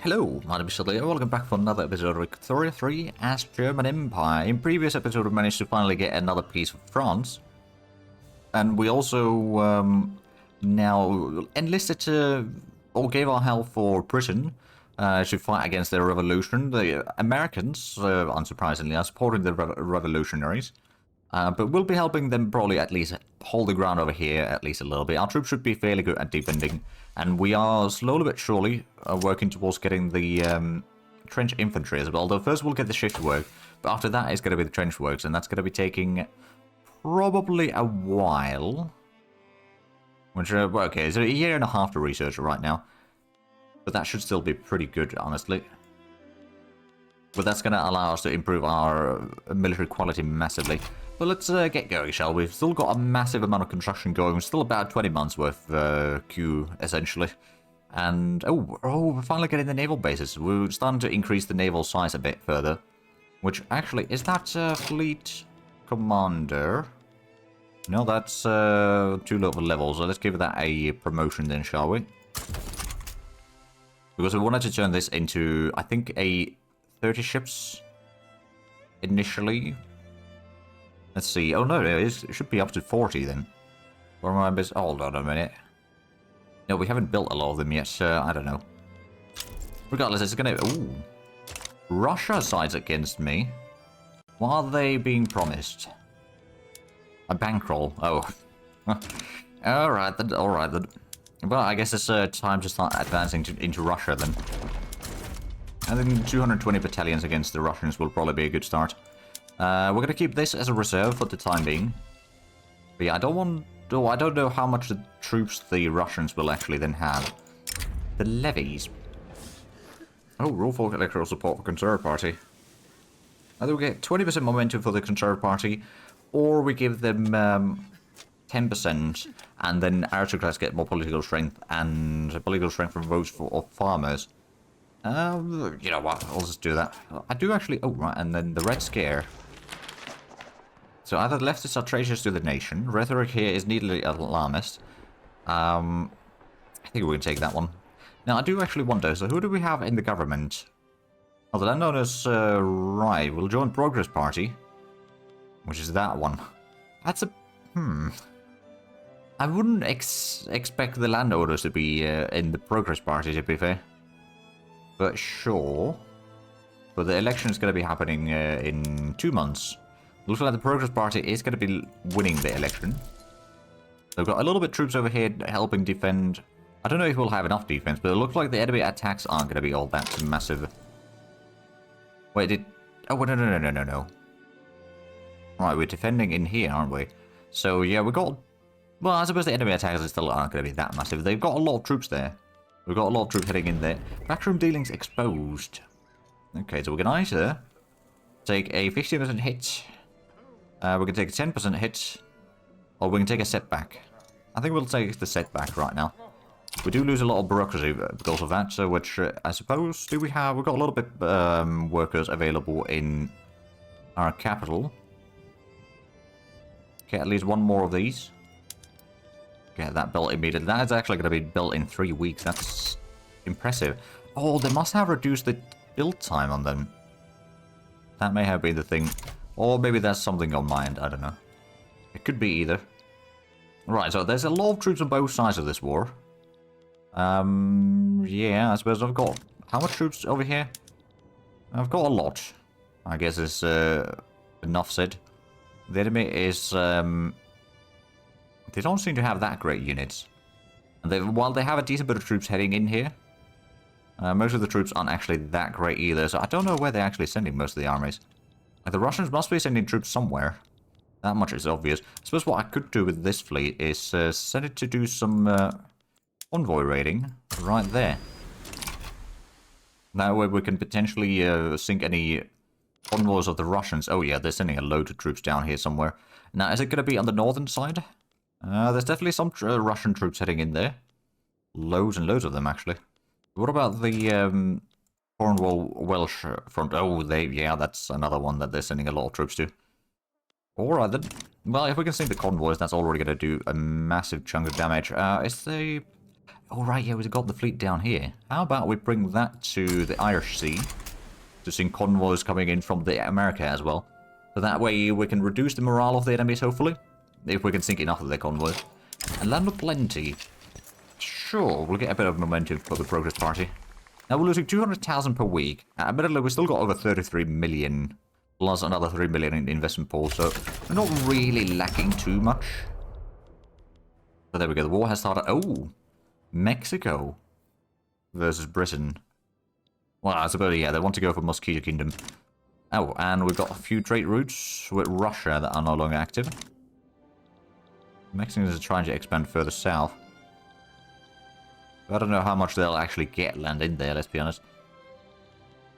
Hello, my name is Leo. Welcome back for another episode of Victoria 3 as German Empire. In previous episode, we managed to finally get another piece of France. And we also now enlisted or gave our help for Britain to fight against their revolution. The Americans, unsurprisingly, are supporting the revolutionaries. But we'll be helping them probably at least hold the ground over here at least a little bit. Our troops should be fairly good at defending. And we are slowly but surely working towards getting the trench infantry as well. Though first we'll get the shift work. But after that is going to be the trench works. And that's going to be taking probably a while. Which, okay, it's a year and a half to research right now. But that should still be pretty good, honestly. But that's going to allow us to improve our military quality massively. But let's get going, shall we? We've still got a massive amount of construction going. We're still about 20 months worth queue, essentially. And, we're finally getting the naval bases. We're starting to increase the naval size a bit further. Which, actually, is that fleet commander? No, that's too low of a level, so let's give that a promotion then, shall we? Because we wanted to turn this into, I think, a 30 ships initially. Let's see. Oh no, it should be up to 40 then. Or am I hold on a minute. No, we haven't built a lot of them yet, so I don't know. Regardless, it's gonna... Ooh. Russia sides against me. What are they being promised? A bankroll. Oh. Alright then, alright then. Well, I guess it's time to start advancing into Russia then. I think 220 battalions against the Russians will probably be a good start. We're going to keep this as a reserve for the time being. But yeah, I don't know how much the troops the Russians will actually then have. The levies. Oh, rule for electoral support for Conservative Party. Either we get 20% momentum for the Conservative Party, or we give them 10%, and then aristocrats get more political strength, and political strength from votes for farmers. You know what, I'll just do that. I do actually... Oh, right, and then the Red Scare. So either leftists are traitors to the nation. Rhetoric here is needly alarmist. I think we can take that one. Now, I do actually wonder, so who do we have in the government? Oh, the landowners, right, will join Progress Party. Which is that one. That's a... I wouldn't expect the landowners to be in the Progress Party, to be fair. But sure. But the election is going to be happening in 2 months. Looks like the Progress Party is going to be winning the election. They've got a little bit of troops over here helping defend. I don't know if we'll have enough defense, but it looks like the enemy attacks aren't going to be all that massive. Wait, did... Oh, no. Right, we're defending in here, aren't we? So, yeah, we got... Well, I suppose the enemy attacks still aren't going to be that massive. They've got a lot of troops there. We've got a lot of troops heading in there. Backroom dealings exposed. Okay, so we can either take a 15% hit. We can take a 10% hit. Or we can take a setback. I think we'll take the setback right now. We do lose a lot of bureaucracy because of that. So which, I suppose, do we have... We've got a lot of bit, workers available in our capital. Okay, at least one more of these. Get that built immediately. That is actually going to be built in 3 weeks. That's impressive. Oh, they must have reduced the build time on them. That may have been the thing. Or maybe that's something on mind. I don't know. It could be either. Right, so there's a lot of troops on both sides of this war. Yeah, I suppose I've got... How much troops over here? I've got a lot. I guess it's enough said. The enemy is... They don't seem to have that great units. And while they have a decent bit of troops heading in here, most of the troops aren't actually that great either. So I don't know where they're actually sending most of the armies. The Russians must be sending troops somewhere. That much is obvious. I suppose what I could do with this fleet is send it to do some convoy raiding right there. That way we can potentially sink any convoys of the Russians. Oh yeah, they're sending a load of troops down here somewhere. Now, is it going to be on the northern side? There's definitely some Russian troops heading in there. Loads and loads of them, actually. What about the Cornwall-Welsh front? Oh, yeah, that's another one that they're sending a lot of troops to. Alright then. Well, if we can sink the convoys, that's already going to do a massive chunk of damage. Is the Oh, right, yeah, we've got the fleet down here. How about we bring that to the Irish Sea? To see convoys coming in from the America as well. So that way we can reduce the morale of the enemies, hopefully. If we can sink enough of their convoys. And land of plenty. Sure, we'll get a bit of momentum for the Progress Party. Now we're losing 200,000 per week. Admittedly, we've still got over 33 million. Plus another 3 million in investment pool, so we're not really lacking too much. So there we go, the war has started. Oh! Mexico versus Britain. Well, I suppose, yeah, they want to go for Mosquito Kingdom. Oh, and we've got a few trade routes with Russia that are no longer active. Mexicans are trying to expand further south. I don't know how much they'll actually get land in there, let's be honest.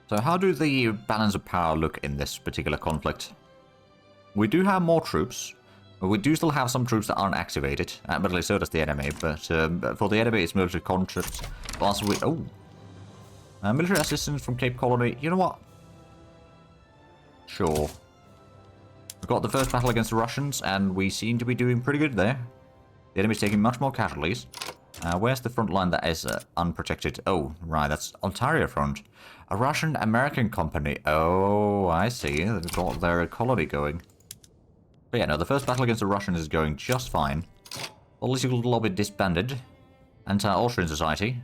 So how do the balance of power look in this particular conflict? We do have more troops. We do still have some troops that aren't activated. Admittedly, so does the enemy, but for the enemy, it's military contracts. Plus, military assistance from Cape Colony. You know what? Sure. We've got the first battle against the Russians, and we seem to be doing pretty good there. The enemy's taking much more casualties. Where's the front line that is unprotected? Oh, right, that's Ontario front. A Russian-American company. Oh, I see. They've got their colony going. But yeah, no, the first battle against the Russians is going just fine. Political lobby disbanded. Anti-Austrian society.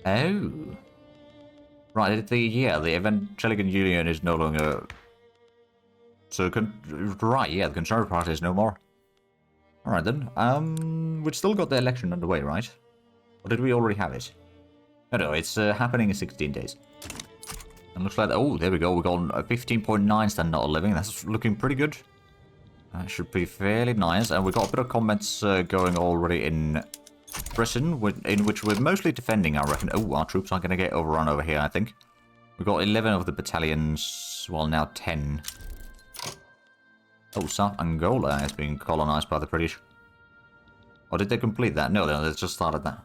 Oh. Right, the Evangelical Union is no longer... So, right, yeah, the Conservative Party is no more. Alright then, we've still got the election underway, right? Or did we already have it? No, it's happening in 16 days. And looks like, oh, there we go, we've got a 15.9 standard of living, that's looking pretty good. That should be fairly nice, and we've got a bit of comments going already in Britain, in which we're mostly defending, I reckon. Oh, our troops are going to get overrun over here, I think. We've got 11 of the battalions, well, now 10. Oh, South Angola is being colonized by the British. Or did they complete that? No, they just started that.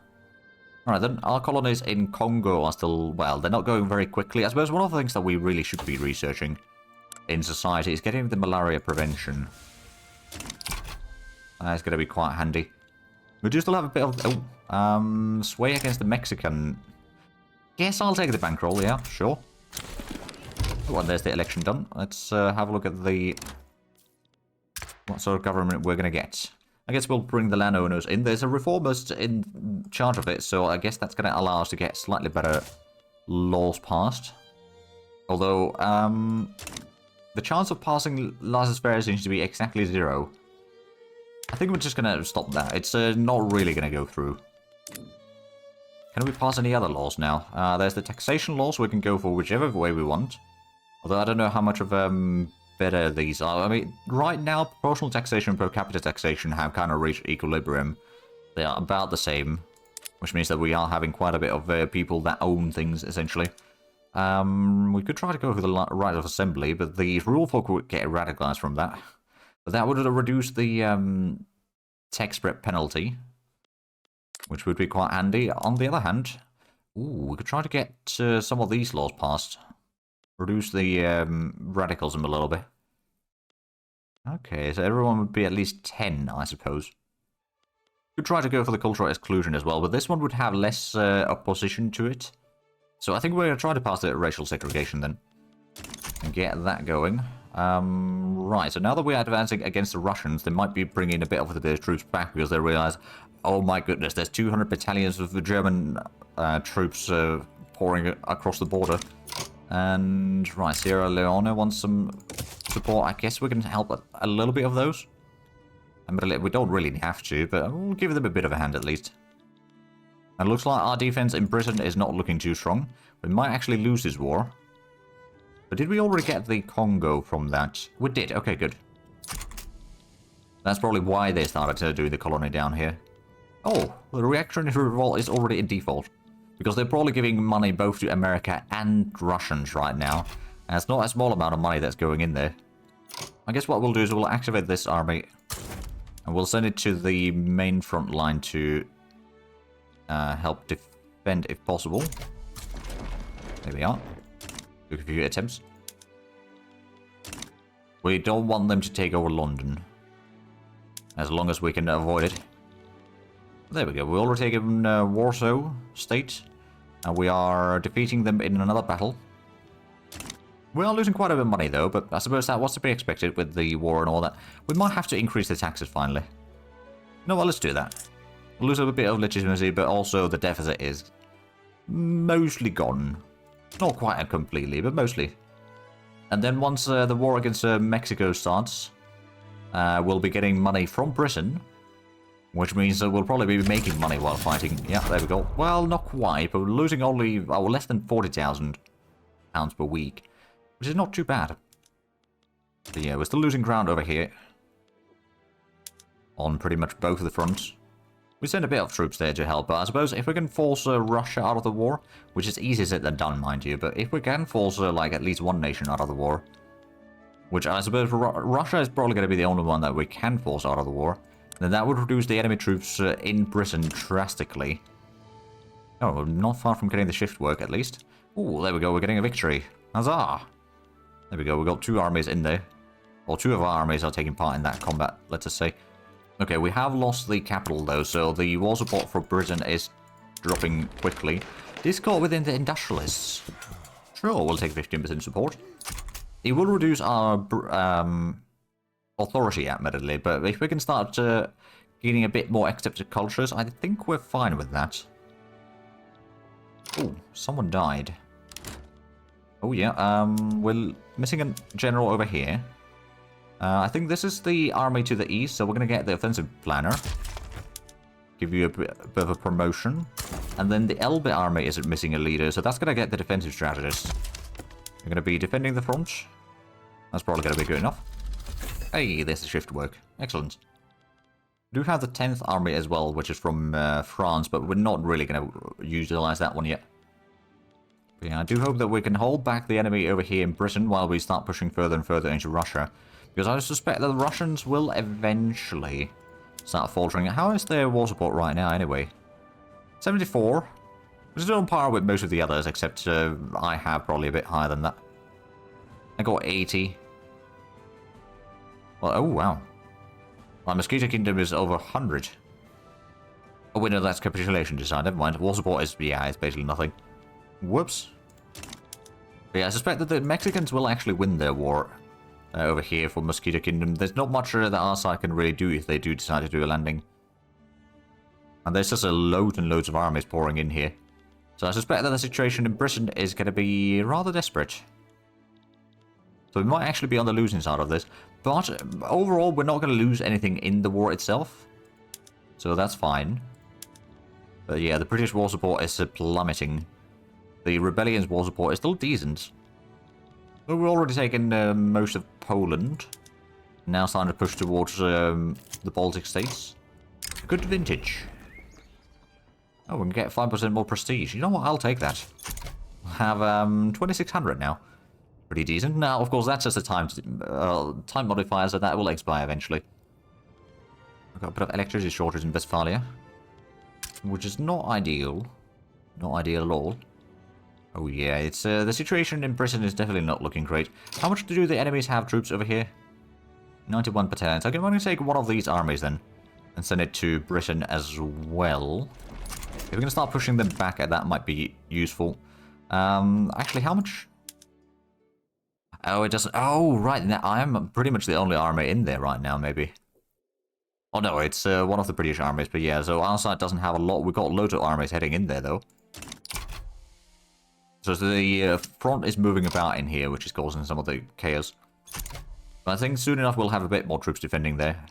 Alright then, our colonies in Congo are still, well, they're not going very quickly. I suppose one of the things that we really should be researching in society is getting the malaria prevention. That's going to be quite handy. We do still have a bit of, sway against the Mexican. Yes, I'll take the bankroll, yeah, sure. Oh, and there's the election done. Let's have a look at what sort of government we're going to get. I guess we'll bring the landowners in. There's a reformist in charge of it, so I guess that's going to allow us to get slightly better laws passed. Although, the chance of passing laissez-faire seems to be exactly 0. I think we're just going to stop that. It's not really going to go through. Can we pass any other laws now? There's the taxation laws. We can go for whichever way we want. Although I don't know how much of better these are. I mean, right now, proportional taxation and per capita taxation have kind of reached equilibrium. They are about the same, which means that we are having quite a bit of people that own things, essentially. We could try to go for the right of assembly, but the rule folk would get radicalized from that. But that would reduce the tax spread penalty, which would be quite handy. On the other hand, we could try to get some of these laws passed. Reduce the radicalism a little bit. Okay, so everyone would be at least 10, I suppose. Could try to go for the cultural exclusion as well, but this one would have less opposition to it. So I think we're going to try to pass the racial segregation then. And get that going. Right, so now that we're advancing against the Russians, they might be bringing a bit of their troops back because they realize, oh my goodness, there's 200 battalions of the German troops pouring across the border. And, right, Sierra Leone wants some support. I guess we can help a little bit of those. We don't really have to, but we'll give them a bit of a hand at least. And it looks like our defense in Britain is not looking too strong. We might actually lose this war. But did we already get the Congo from that? We did. Okay, good. That's probably why they started doing the colony down here. Oh, the reactionary revolt is already in default. Because they're probably giving money both to America and Russians right now. And it's not a small amount of money that's going in there. I guess what we'll do is we'll activate this army. And we'll send it to the main front line to help defend if possible. There we are. Took a few attempts. We don't want them to take over London. As long as we can avoid it. There we go. We already taken Warsaw State. And we are defeating them in another battle. We are losing quite a bit of money though, but I suppose that was to be expected with the war and all that. We might have to increase the taxes finally. No, well, let's do that. We'll lose a bit of legitimacy, but also the deficit is mostly gone. Not quite completely, but mostly. And then once the war against Mexico starts, we'll be getting money from Britain, which means that we'll probably be making money while fighting. Yeah, there we go. Well, not quite, but we're losing only less than £40,000 per week, which is not too bad. But yeah, we're still losing ground over here on pretty much both of the fronts. We send a bit of troops there to help, but I suppose if we can force Russia out of the war, which is easier said than done, mind you, but if we can force like at least one nation out of the war, which I suppose Russia is probably going to be the only one that we can force out of the war, then that would reduce the enemy troops in Britain drastically. Oh, we're not far from getting the shift work at least. Oh, there we go, we're getting a victory. Huzzah! There we go, we've got 2 armies in there. Or 2 of our armies are taking part in that combat, let's just say. Okay, we have lost the capital though, so the war support for Britain is dropping quickly. This got within the industrialists. Sure, we'll take 15% support. It will reduce our authority, admittedly, but if we can start getting a bit more accepted cultures, I think we're fine with that. Oh, someone died. Oh yeah, we're missing a general over here. I think this is the army to the east, so we're going to get the offensive planner. Give you a bit of a promotion. And then the Elbe army is missing a leader, so that's going to get the defensive strategist. You're going to be defending the front. That's probably going to be good enough. Hey, there's the shift work. Excellent. We do have the 10th army as well, which is from France, but we're not really going to utilize that one yet. But yeah, I do hope that we can hold back the enemy over here in Britain while we start pushing further and further into Russia. Because I suspect that the Russians will eventually start faltering. How is their war support right now, anyway? 74. Which is on par with most of the others, except I have probably a bit higher than that. I got 80. Well, oh, wow. My Mosquito Kingdom is over 100. Oh, wait, no, that's capitulation design. Never mind. War support is, yeah, it's basically nothing. Whoops. But yeah, I suspect that the Mexicans will actually win their war. Over here for Mosquito Kingdom. There's not much that our side can really do if they do decide to do a landing. And there's just a load and loads of armies pouring in here. So I suspect that the situation in Britain is going to be rather desperate. So we might actually be on the losing side of this. But overall, we're not going to lose anything in the war itself. So that's fine. But yeah, the British war support is plummeting. The rebellion's war support is still decent. But we've already taken most of Poland. Now starting to push towards the Baltic states. Good vintage. Oh, we can get 5% more prestige. You know what? I'll take that. We'll have 2,600 now. Pretty decent. Now, of course, that's just a time modifier, so that will expire eventually. We've got a bit of electricity shortage in Westphalia, which is not ideal. Not ideal at all. Oh yeah, it's the situation in Britain is definitely not looking great. How much do the enemies have troops over here? 91 battalions. I'm going to take one of these armies then, and send it to Britain as well. If we're going to start pushing them back, that might be useful. Actually, how much? Oh, it doesn't. Oh, right. Now, I'm pretty much the only army in there right now, maybe. Oh no, it's one of the British armies, but yeah, so our side doesn't have a lot. We've got loads of armies heading in there, though. So the front is moving about in here, which is causing some of the chaos. But I think soon enough we'll have a bit more troops defending there.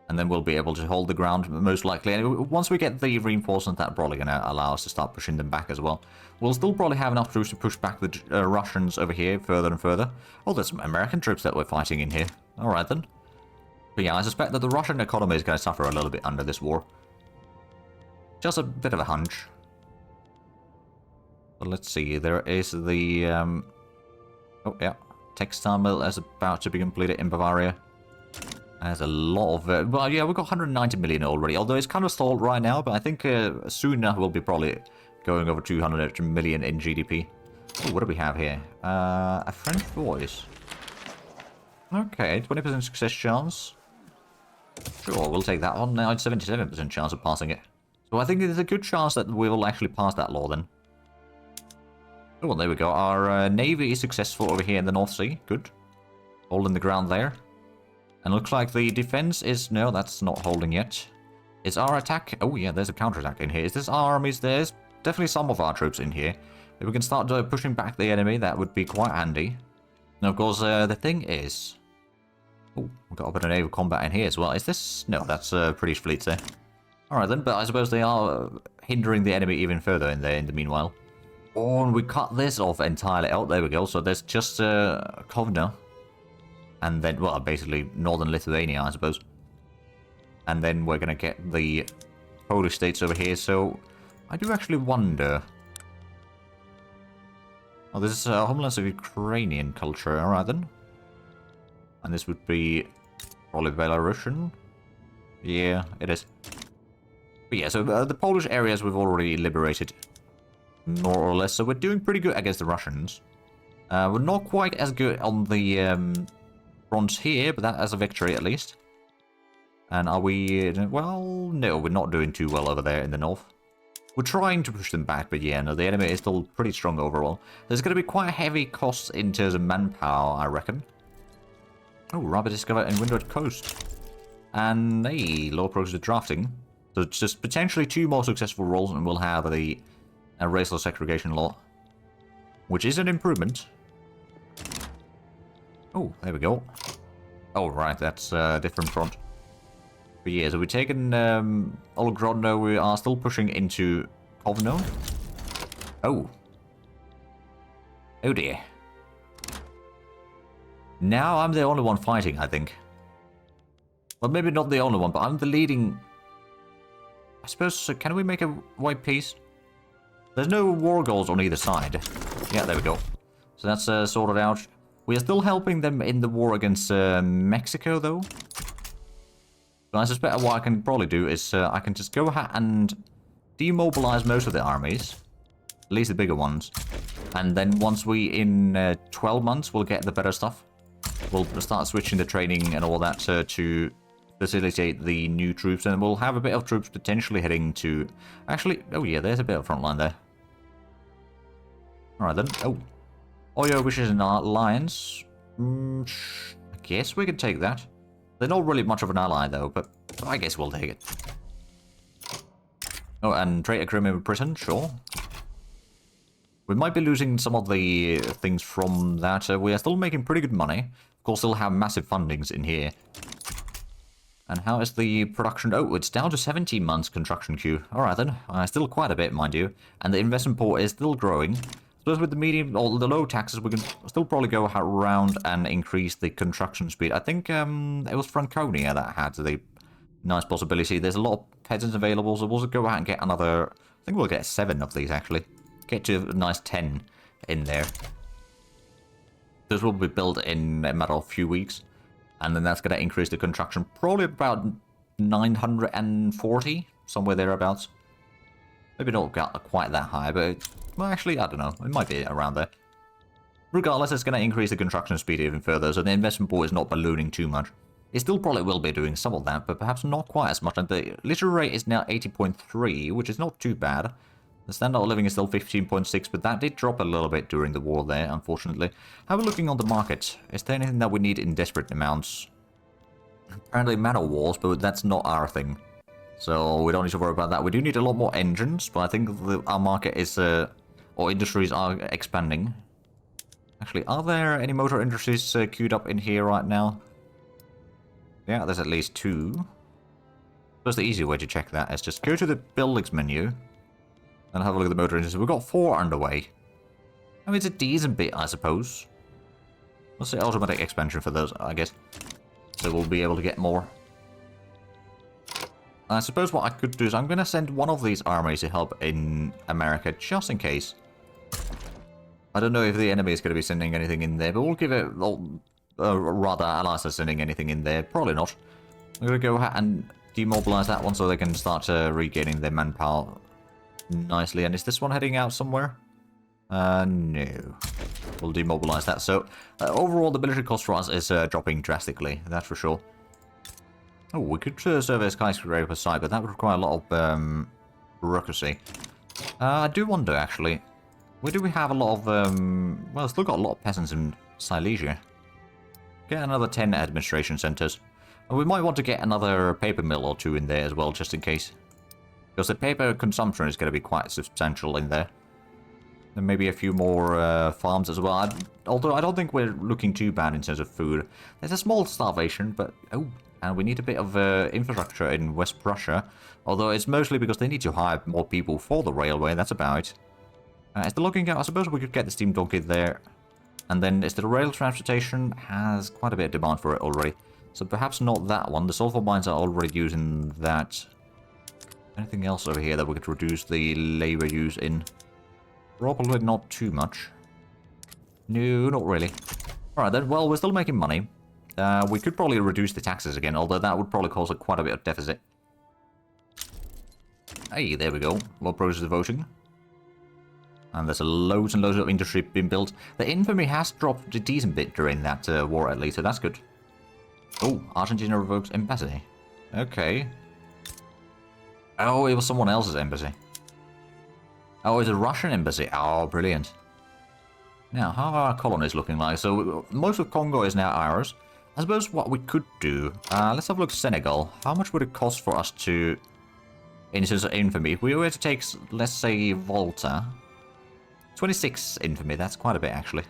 And then we'll be able to hold the ground, most likely. And once we get the reinforcement, that's probably going to allow us to start pushing them back as well. We'll still probably have enough troops to push back the Russians over here further and further. Oh, there's some American troops that we're fighting in here. Alright then. But yeah, I suspect that the Russian economy is going to suffer a little bit under this war. Just a bit of a hunch. But let's see, there is the... oh, yeah. Textile mill is about to be completed in Bavaria. There's a lot of... well, yeah, we've got 190 million already, although it's kind of stalled right now, but I think soon enough we'll be probably going over 200 million in GDP. Ooh, what do we have here? A French voice. Okay, 20% success chance. Sure, we'll take that one. Now it's 77% chance of passing it. So I think there's a good chance that we will actually pass that law then. Oh, well, there we go. Our navy is successful over here in the North Sea. Good. Holding the ground there. And looks like the defense is... No, that's not holding yet. Is our attack... Oh, yeah, there's a counterattack in here. Is this our armies? There's definitely some of our troops in here. If we can start pushing back the enemy, that would be quite handy. And of course, the thing is... Oh, we've got a bit of naval combat in here as well. Is this... No, that's British fleets there. Alright then, but I suppose they are hindering the enemy even further in there in the meanwhile. Oh, and we cut this off entirely. Oh, there we go. So there's just Kovna. And then, well, basically northern Lithuania, I suppose. And then we're going to get the Polish states over here. So I do actually wonder... Oh, this is homelands of Ukrainian culture. Alright then. And this would be probably Belarusian. Yeah, it is. But yeah, so the Polish areas we've already liberated. More or less. So we're doing pretty good against the Russians. We're not quite as good on the front here, but that as a victory at least. And are we... Well, no, we're not doing too well over there in the north. We're trying to push them back, but yeah, no, the enemy is still pretty strong overall. There's going to be quite heavy costs in terms of manpower, I reckon. Oh, Rabbit discovered in Windward Coast. And, hey, low progress of drafting. So it's just potentially 2 more successful rolls and we'll have the racial segregation law. Which is an improvement. Oh, there we go. Oh, right, that's a different front. But yeah, so we've taken Olgrodno, we are still pushing into Kovno. Oh. Oh dear. Now I'm the only one fighting, I think. Well, maybe not the only one, but I'm the leading... I suppose, so can we make a white peace? There's no war goals on either side. Yeah, there we go. So that's sorted out. We are still helping them in the war against Mexico, though. But I suspect what I can probably do is I can just go ahead and demobilize most of the armies. At least the bigger ones. And then once we, in 12 months, we'll get the better stuff. We'll start switching the training and all that to facilitate the new troops. And we'll have a bit of troops potentially heading to... Actually, oh yeah, there's a bit of front line there. Alright then. Oh. Oyo wishes an alliance. I guess we could take that. They're not really much of an ally though, but I guess we'll take it. Oh, and trade agreement with Britain, sure. We might be losing some of the things from that. We are still making pretty good money. Of course, still have massive fundings in here. And how is the production? Oh, it's down to 17 months construction queue. Alright then. Still quite a bit, mind you. And the investment pool is still growing. Suppose with the medium or the low taxes, we can still probably go around and increase the construction speed. I think it was Franconia that had the nice possibility. There's a lot of peasants available, so we'll go out and get another... I think we'll get 7 of these, actually. Get to a nice 10 in there. Those will be built in a matter of a few weeks. And then that's going to increase the construction probably about 940, somewhere thereabouts. Maybe not quite that high, but... Well, actually, I don't know. It might be around there. Regardless, it's going to increase the construction speed even further, so the investment pool is not ballooning too much. It still probably will be doing some of that, but perhaps not quite as much. And the literary rate is now 80.3, which is not too bad. The standard of living is still 15.6, but that did drop a little bit during the war there, unfortunately. How are we looking on the market? Is there anything that we need in desperate amounts? Apparently man of wars, but that's not our thing. So we don't need to worry about that. We do need a lot more engines, but I think our market is... or industries are expanding. Actually, are there any motor industries queued up in here right now? Yeah, there's at least 2. That's the easy way to check that is just go to the buildings menu and have a look at the motor industries. We've got 4 underway. I mean, it's a decent bit, I suppose. Let's say automatic expansion for those, I guess. So we'll be able to get more. I suppose what I could do is I'm going to send one of these armies to help in America, just in case. I don't know if the enemy is going to be sending anything in there, but we'll give it... rather, allies are sending anything in there. Probably not. I'm going to go ahead and demobilize that one so they can start regaining their manpower nicely. And is this one heading out somewhere? No. We'll demobilize that. So, overall, the military cost for us is dropping drastically, that's for sure. Oh, we could serve a skyscraper site, but that would require a lot of bureaucracy. I do wonder, actually. Where do we have a lot of, well, still got a lot of peasants in Silesia. Get another 10 administration centers. And we might want to get another paper mill or two in there as well, just in case. Because the paper consumption is going to be quite substantial in there. And maybe a few more farms as well. Although I don't think we're looking too bad in terms of food. There's a small starvation, but... Oh, and we need a bit of infrastructure in West Prussia. Although it's mostly because they need to hire more people for the railway, that's about it. Is the logging out? I suppose we could get the steam donkey there. And then is the rail transportation? Has quite a bit of demand for it already. So perhaps not that one. The sulfur mines are already using that. Anything else over here that we could reduce the labor use in? Probably not too much. No, not really. Alright then, well, we're still making money. We could probably reduce the taxes again, although that would probably cause quite a bit of deficit. Hey, there we go. Low progressive voting. And there's loads and loads of industry being built. The infamy has dropped a decent bit during that war, at least, so that's good. Oh, Argentina revokes embassy. Okay. Oh, it was someone else's embassy. Oh, it's a Russian embassy. Oh, brilliant. Now, how are our colonies looking like? So, most of Congo is now ours. I suppose what we could do... let's have a look at Senegal. How much would it cost for us to... In terms of infamy, if we were to take, let's say, Volta... 26 infamy, that's quite a bit, actually.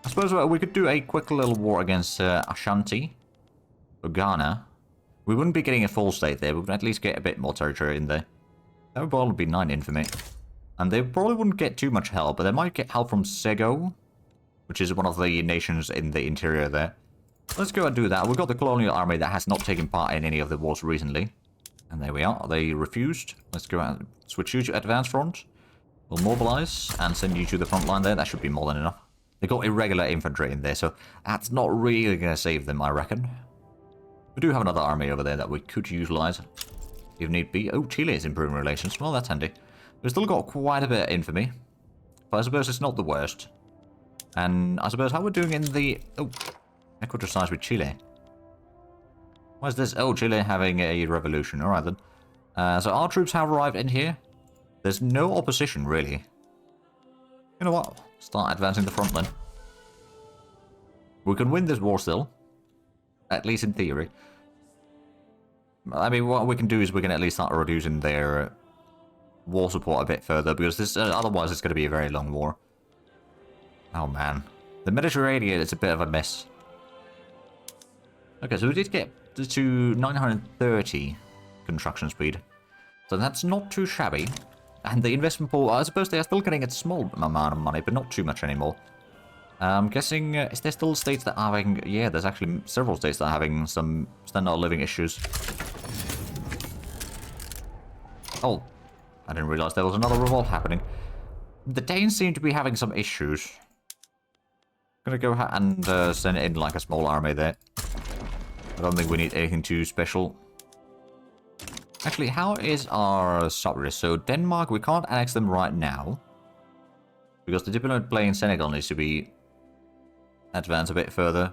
I suppose we could do a quick little war against Ashanti. Or Ghana. We wouldn't be getting a full state there, we would at least get a bit more territory in there. That would probably be 9 infamy. And they probably wouldn't get too much help, but they might get help from Sego, which is one of the nations in the interior there. Let's go and do that. We've got the Colonial army that has not taken part in any of the wars recently. And there we are. They refused. Let's go and switch you to advance front. We'll mobilize and send you to the front line there. That should be more than enough. They got irregular infantry in there, so that's not really going to save them, I reckon. We do have another army over there that we could utilize if need be. Oh, Chile is improving relations. Well, that's handy. We've still got quite a bit of infamy, but I suppose it's not the worst. And I suppose how we're doing in the... Oh, equatorial with Chile. What is this? Oh, Chile having a revolution. Alright then. So our troops have arrived in here. There's no opposition, really. You know what? Start advancing the front then. We can win this war still. At least in theory. I mean, what we can do is we can at least start reducing their war support a bit further, because this otherwise it's going to be a very long war. Oh man. The Mediterranean is a bit of a mess. Okay, so we did get to 930 construction speed. So that's not too shabby. And the investment pool, I suppose they are still getting a small amount of money, but not too much anymore. I'm guessing, is there still states that are having... Yeah, there's actually several states that are having some standard of living issues. Oh, I didn't realize there was another revolt happening. The Danes seem to be having some issues. I'm gonna go and send in like a small army there. I don't think we need anything too special. Actually, how is our subjects? So Denmark, we can't annex them right now. Because the diplomat play in Senegal needs to be advanced a bit further.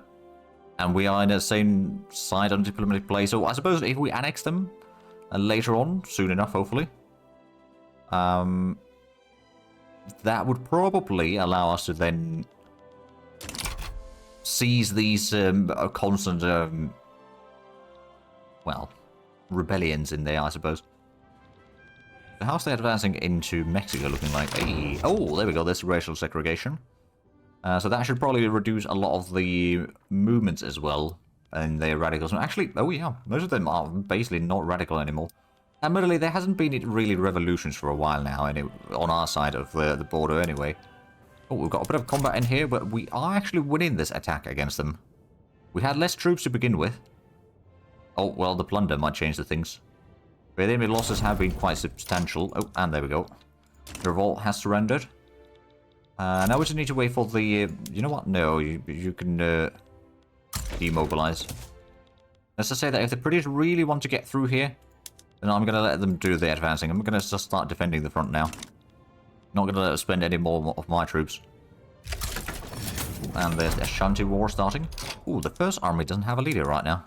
And we are in the same side on diplomatic play. So I suppose if we annex them later on, soon enough, hopefully. That would probably allow us to then seize these constant, well, rebellions in there, I suppose. So how's they advancing into Mexico looking like? Hey, oh, there we go, there's racial segregation. So that should probably reduce a lot of the movements as well, and their radicalism. Actually, oh yeah, most of them are basically not radical anymore. Admittedly, there hasn't been really revolutions for a while now, on our side of the border anyway. Oh, we've got a bit of combat in here, but we are actually winning this attack against them. We had less troops to begin with. Oh, well, the plunder might change the things. But the enemy losses have been quite substantial. Oh, and there we go. The revolt has surrendered. Now we just need to wait for the... you know what? No, you can demobilize. Let's just say that if the British really want to get through here, then I'm going to let them do the advancing. I'm going to just start defending the front now. Not going to let them spend any more of my troops. And there's the Ashanti War starting. Ooh, the first army doesn't have a leader right now.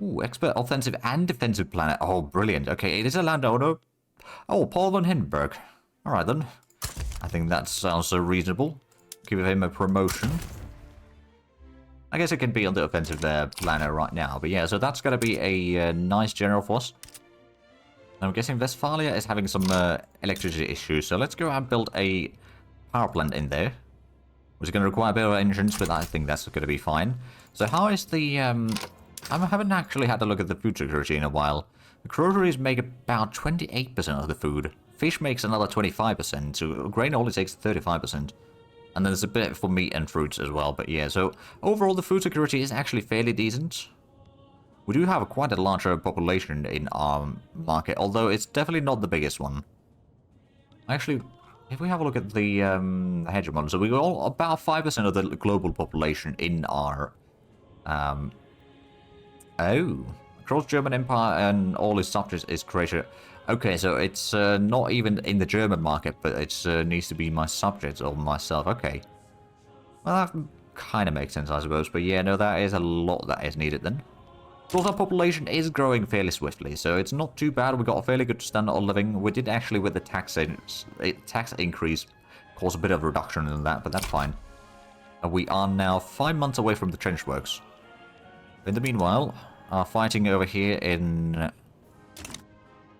Ooh, expert offensive and defensive planet. Oh, brilliant. Okay, it is a landowner. Oh, Paul von Hindenburg. Alright then. I think that sounds reasonable. Give him a promotion. I guess it can be on the offensive planet right now. But yeah, so that's going to be a nice general force. I'm guessing Westphalia is having some electricity issues. So let's go and build a power plant in there. Which is going to require a bit of engines, but I think that's going to be fine. So how is the... I haven't actually had a look at the food security in a while. The groceries make about 28% of the food. Fish makes another 25%, so grain only takes 35%. And then there's a bit for meat and fruits as well, but yeah, so overall the food security is actually fairly decent. We do have quite a larger population in our market, although it's definitely not the biggest one. Actually, if we have a look at the hegemon, so we got about 5% of the global population in our... across German Empire and all its subjects is Croatia. Okay, so it's not even in the German market, but it needs to be my subjects or myself. Okay. Well, that kind of makes sense, I suppose. But yeah, no, that is a lot that is needed then. Of course, our population is growing fairly swiftly, so it's not too bad. We got a fairly good standard of living. We did actually, with the tax increase, cause a bit of reduction in that, but that's fine. And we are now 5 months away from the trench works. In the meanwhile, our fighting over here in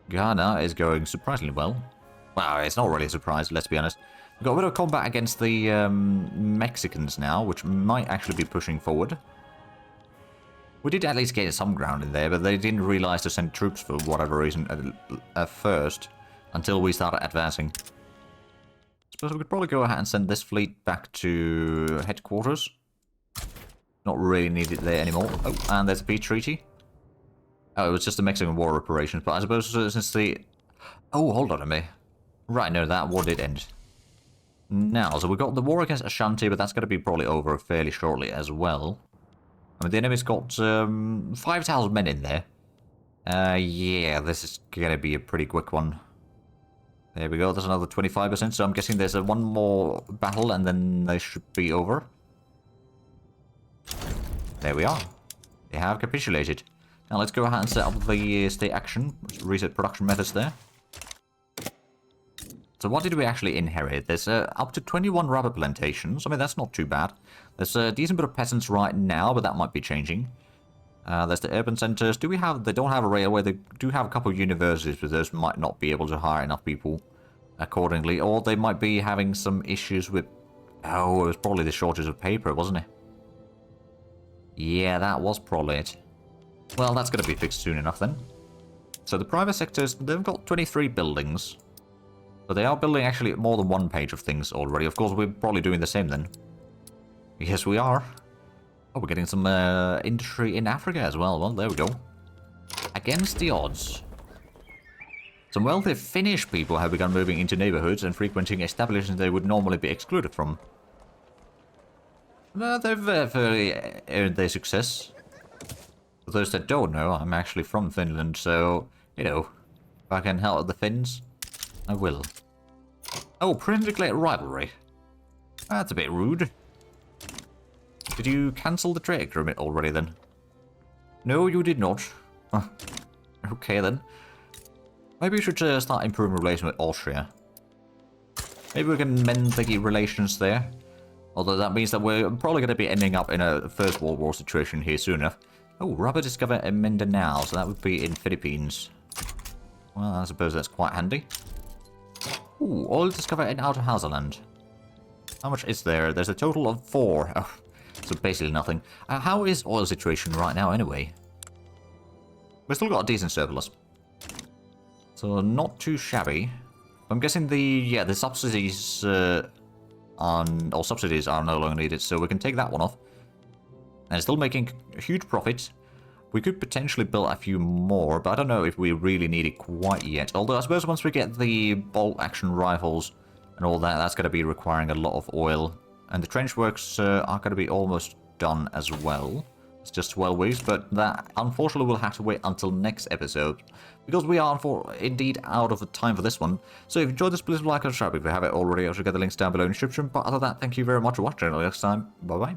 Ghana is going surprisingly well. Well, it's not really a surprise, let's be honest. We've got a bit of combat against the Mexicans now, which might actually be pushing forward. We did at least gain some ground in there, but they didn't realize to send troops for whatever reason at first, until we started advancing. Suppose we could probably go ahead and send this fleet back to headquarters. Not really needed there anymore. Oh, and there's a peace treaty. Oh, it was just the Mexican war reparations, but I suppose since the... Oh, hold on a minute. Right, no, that war did end. Now, so we've got the war against Ashanti, but that's going to be probably over fairly shortly as well. I mean, the enemy's got 5,000 men in there. Yeah, this is going to be a pretty quick one. There we go, there's another 25%, so I'm guessing there's one more battle and then they should be over. There we are. They have capitulated. Now let's go ahead and set up the state action. Reset production methods there. So what did we actually inherit? There's up to 21 rubber plantations. I mean, that's not too bad. There's a decent bit of peasants right now, but that might be changing. There's the urban centers. Do we have... They don't have a railway. They do have a couple of universities, but those might not be able to hire enough people accordingly. Or they might be having some issues with... Oh, it was probably the shortage of paper, wasn't it? Yeah, that was probably it. Well, that's going to be fixed soon enough then. So the private sectors, they've got 23 buildings. But they are building actually more than one page of things already. Of course, we're probably doing the same then. Yes, we are. Oh, we're getting some industry in Africa as well. Well, there we go. Against the odds. Some wealthy Finnish people have begun moving into neighborhoods and frequenting establishments they would normally be excluded from. They've fairly earned their success. For those that don't know, I'm actually from Finland, so, you know, if I can help the Finns, I will. Oh, pre-declared rivalry. That's a bit rude. Did you cancel the trade agreement already then? No, you did not. Okay then. Maybe we should start improving relations with Austria. Maybe we can mend the relations there. Although that means that we're probably going to be ending up in a First World War situation here soon enough. Oh, rubber discovered in Mindanao, so that would be in Philippines. Well, I suppose that's quite handy. Ooh, oil discovered in Outer Hausaland. How much is there? There's a total of 4. Oh, so basically nothing. How is oil situation right now anyway? We've still got a decent surplus. So not too shabby. I'm guessing the subsidies subsidies are no longer needed, so we can take that one off. And still making a huge profit. We could potentially build a few more, but I don't know if we really need it quite yet. Although I suppose once we get the bolt action rifles and all that, that's going to be requiring a lot of oil. And the trench works are going to be almost done as well. It's just 12 weeks, but that unfortunately we'll have to wait until next episode. Because we are indeed out of time for this one. So if you enjoyed this, please like and subscribe if you haven't already. I'll get the links down below in the description. But other than that, thank you very much for watching. Until next time, bye bye.